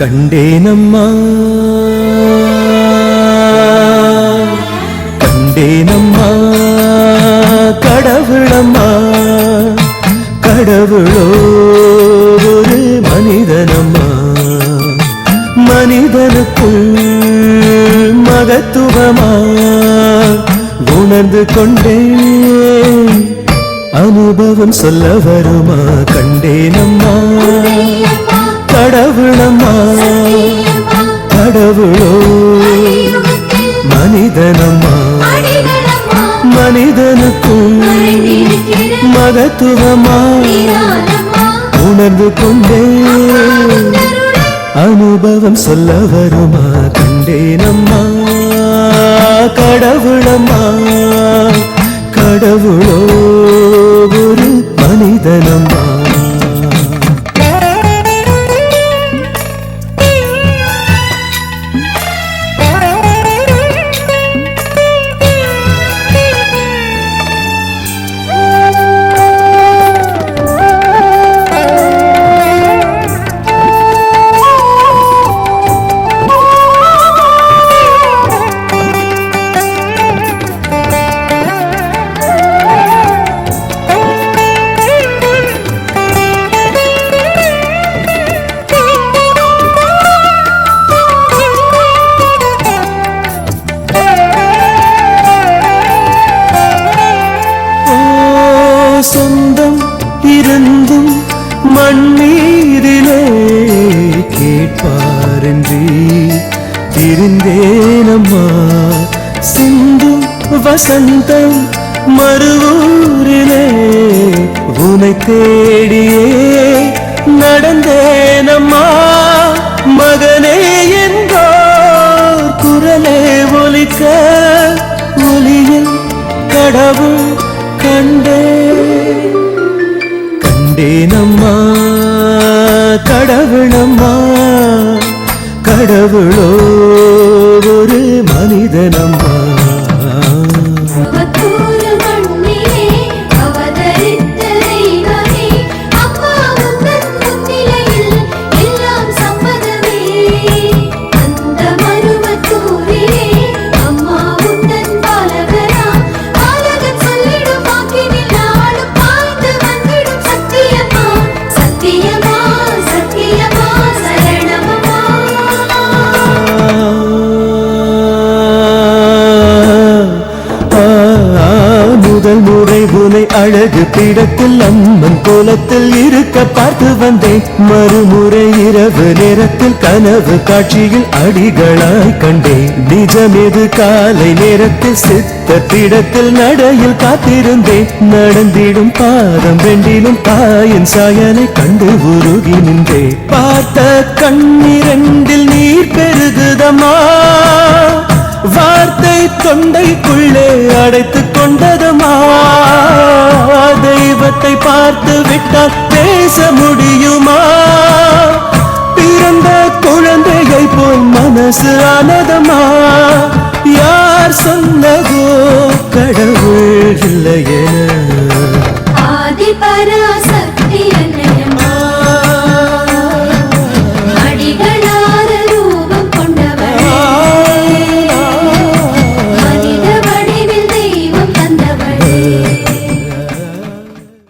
கண்டேனம்மா கண்டேனம்மா கடவுளம்மா கடவுளோ ஒரு மனிதனம்மா மனிதனுக்குள் மகத்துவமா உணர்ந்து கொண்டேன் அனுபவம் சொல்ல வருமா கண்டேனம்மா கடவுளம்மா கடவுளோ மனிதனம்மா மனிதனுக்குள் மகத்துவமா உணர்ந்து கொண்டே அனுபவம் சொல்ல வருமா கண்டேனம்மா கடவுளம்மா கடவுளோ ஒரு மனிதனம்மா சொந்தம் இருந்தும் மண்ணீரிலே கேட்பாரென்றி திருந்தேனம்மா சிந்தும் வசந்தம் மறுவூரிலே உனை தேடியே நடந்தேனம்மா மகனே என்றோ குரலே ஒலிக்க ஒலியில் கடவுள் கண்டேனம்மா கடவுளம்மா கடவுளோ ஒரு மனிதனம்மா முதல் முறை உனை அழகு பீடத்தில் அம்மன் கோலத்தில் இருக்க பார்த்து வந்தேன் மறுமுறை இரவு நேரத்தில் கனவு காட்சியில் அடிகளாய் கண்டேன் நிஜமெது காலை நேரத்தில் சித்த பீடத்தில் நடையில் காத்திருந்தேன் நடந்திடும் பாதம் வெண்டிலும் தாயின் சாயலை கண்டு உருகி நின்றேன் பார்த்த கண்ணிரண்டில் நீர் பெருகுதமா வார்த்தை தொண்டைக்குள்ளே அடைத்துக் கொண்டதுமா தெய்வத்தை பார்த்து விட்டால் பேச முடியுமா பிறந்த குழந்தையை போல் மனசு ஆனதமா யார் சொன்னதோ கடவுள் இல்லையென ஆதி பராசக்தி